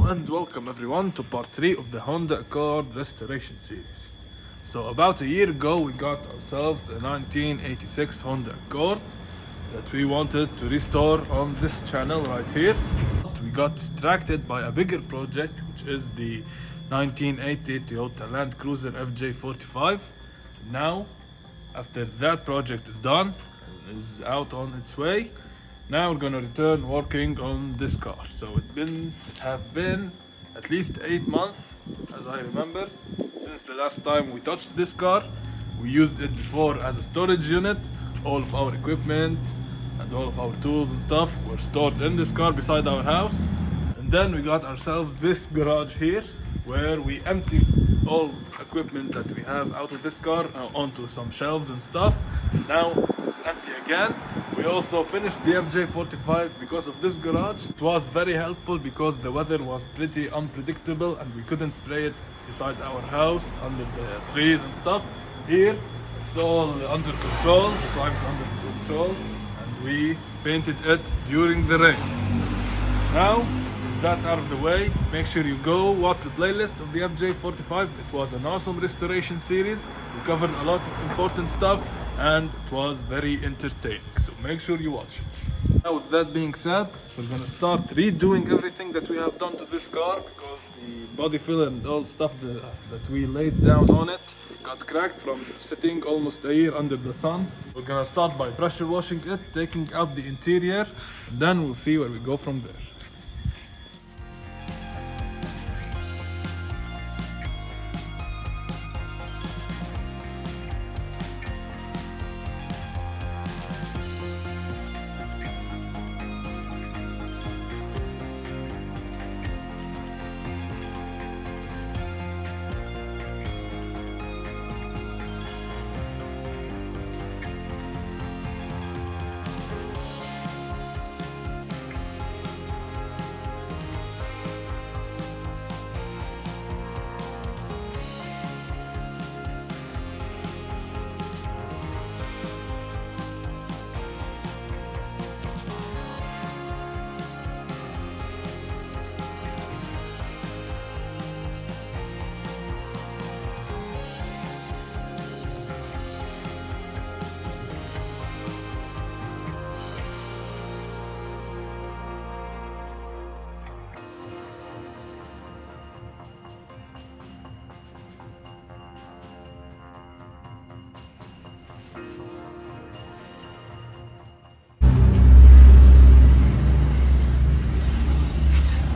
and welcome everyone to part 3 of the Honda Accord restoration series. So about a year ago we got ourselves a 1986 Honda Accord that we wanted to restore on this channel right here. We got distracted by a bigger project, which is the 1980 Toyota Land Cruiser FJ45. Now, after that project is done and is out on its way, now we're gonna return working on this car. So have been at least 8 months, as I remember, since the last time we touched this car. We used it before as a storage unit. All of our equipment and all of our tools and stuff were stored in this car beside our house. And then we got ourselves this garage here, where we emptied all equipment that we have out of this car onto some shelves and stuff. Now it's empty again. We also finished the FJ45 because of this garage. It was very helpful because the weather was pretty unpredictable and we couldn't spray it beside our house under the trees and stuff. Here it's all under control, the crime's under control, and we painted it during the rain. So now with that out of the way, make sure you go watch the playlist of the FJ45. It was an awesome restoration series. We covered a lot of important stuff and it was very entertaining, so make sure you watch it. Now with that being said, we're gonna start redoing everything that we have done to this car because the body filler and all stuff that we laid down on it got cracked from sitting almost a year under the sun. We're gonna start by pressure washing it, taking out the interior, and then we'll see where we go from there.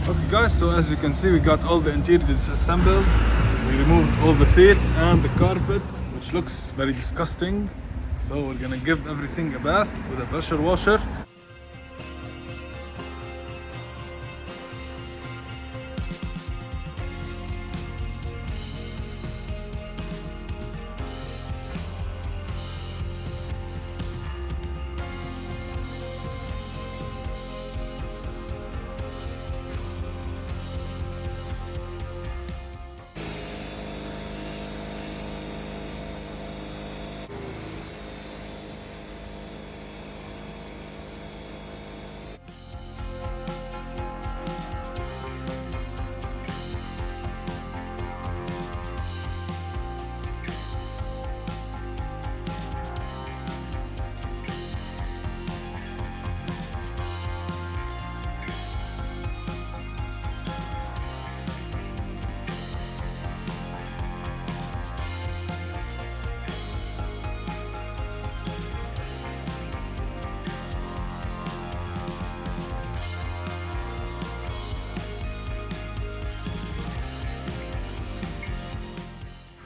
Okay guys, so as you can see, we got all the interior disassembled. We removed all the seats and the carpet, which looks very disgusting. So we're gonna give everything a bath with a pressure washer.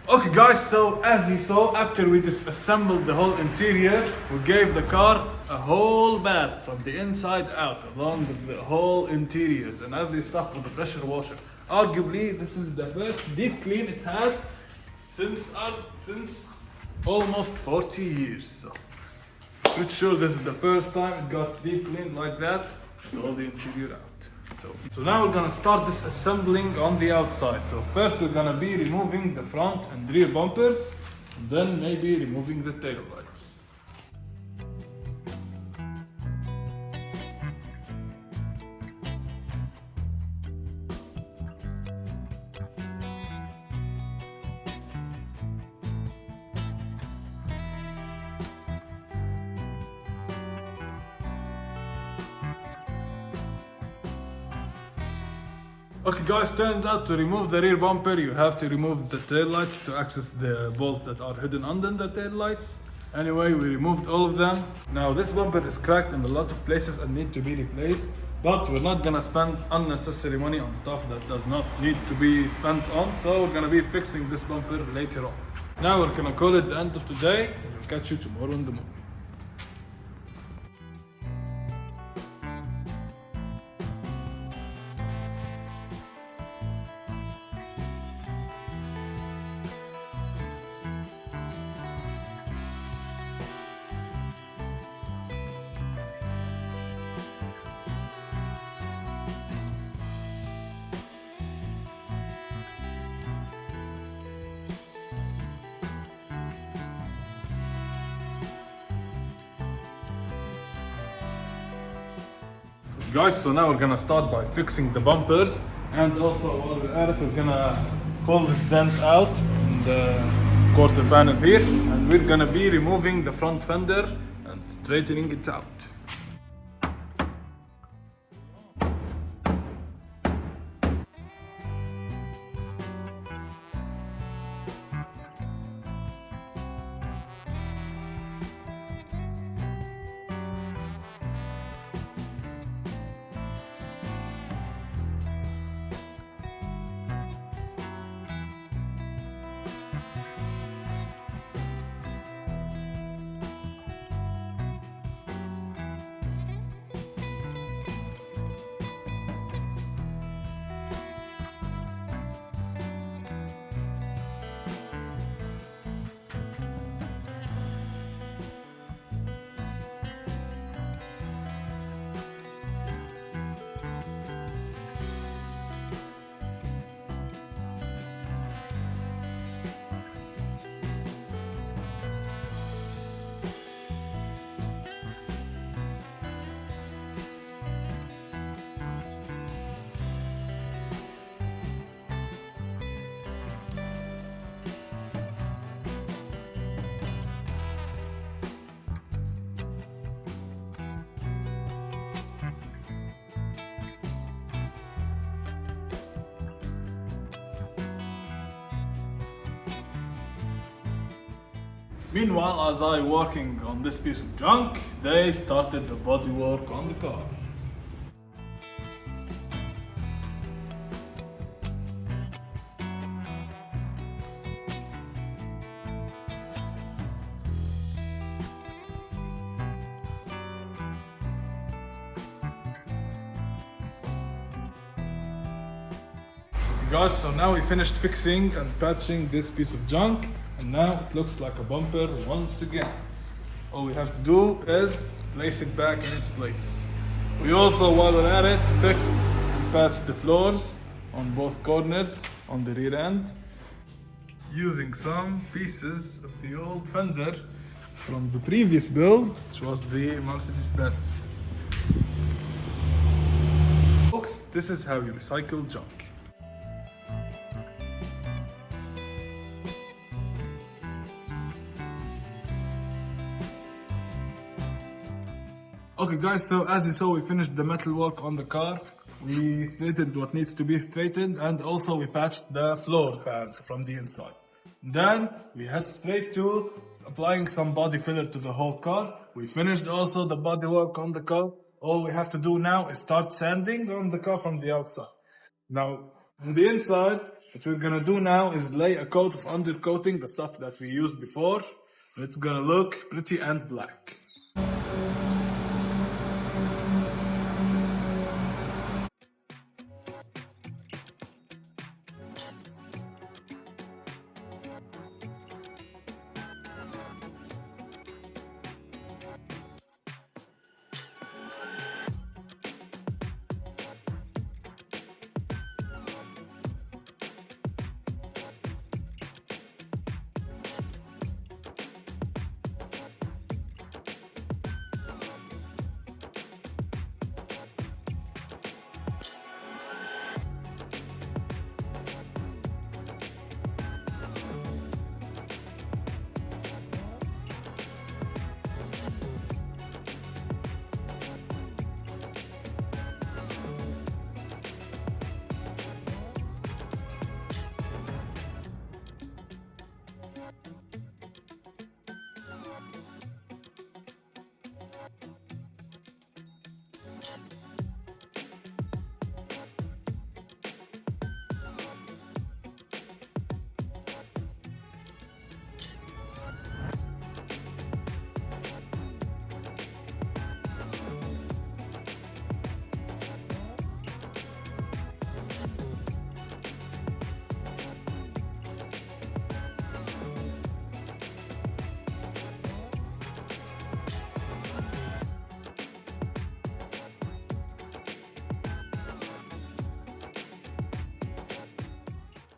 Okay guys, so as you saw, after we disassembled the whole interior, we gave the car a whole bath from the inside out, along with the whole interiors and every stuff with the pressure washer. Arguably, this is the first deep clean it had since almost 40 years. So, pretty sure this is the first time it got deep cleaned like that, with all the interior out. So now we're gonna start disassembling on the outside. So first we're gonna be removing the front and rear bumpers, and then maybe removing the tail lights. Okay guys, turns out to remove the rear bumper you have to remove the tail lights to access the bolts that are hidden under the tail lights. Anyway, we removed all of them. Now this bumper is cracked in a lot of places and need to be replaced, but we're not gonna spend unnecessary money on stuff that does not need to be spent on, so we're gonna be fixing this bumper later on. Now we're gonna call it the end of today, and we'll catch you tomorrow in the morning. Guys, so now we're gonna start by fixing the bumpers, and also while we're at it, we're gonna pull this dent out in the quarter panel here, and we're gonna be removing the front fender and straightening it out. Meanwhile, as I working on this piece of junk, they started the body work on the car. Guys, so now we finished fixing and patching this piece of junk, and now it looks like a bumper once again. All we have to do is place it back in its place. We also, while we're at it, fixed and patched the floors on both corners on the rear end, using some pieces of the old fender from the previous build, which was the Mercedes-Benz. Folks, this is how you recycle junk. Okay guys, so as you saw, we finished the metal work on the car. We straightened what needs to be straightened, and also we patched the floor pads from the inside. Then we head straight to applying some body filler to the whole car. We finished also the body work on the car. All we have to do now is start sanding on the car from the outside. Now, on the inside, what we're gonna do now is lay a coat of undercoating, the stuff that we used before. It's gonna look pretty and black.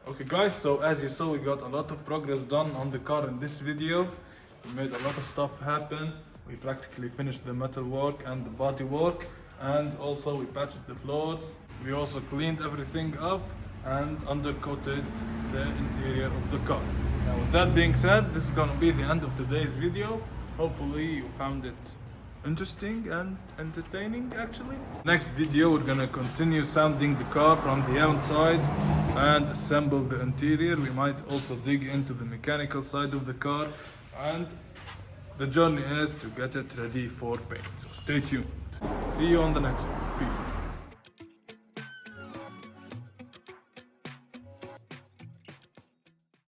Okay guys, so as you saw, we got a lot of progress done on the car in this video. We made a lot of stuff happen. We practically finished the metal work and the body work, and also we patched the floors. We also cleaned everything up and undercoated the interior of the car. Now with that being said, this is gonna be the end of today's video. Hopefully you found it interesting and entertaining actually. Next video we're gonna continue sounding the car from the outside and assemble the interior. We might also dig into the mechanical side of the car, and the journey is to get it ready for paint. So stay tuned. See you on the next one. Peace.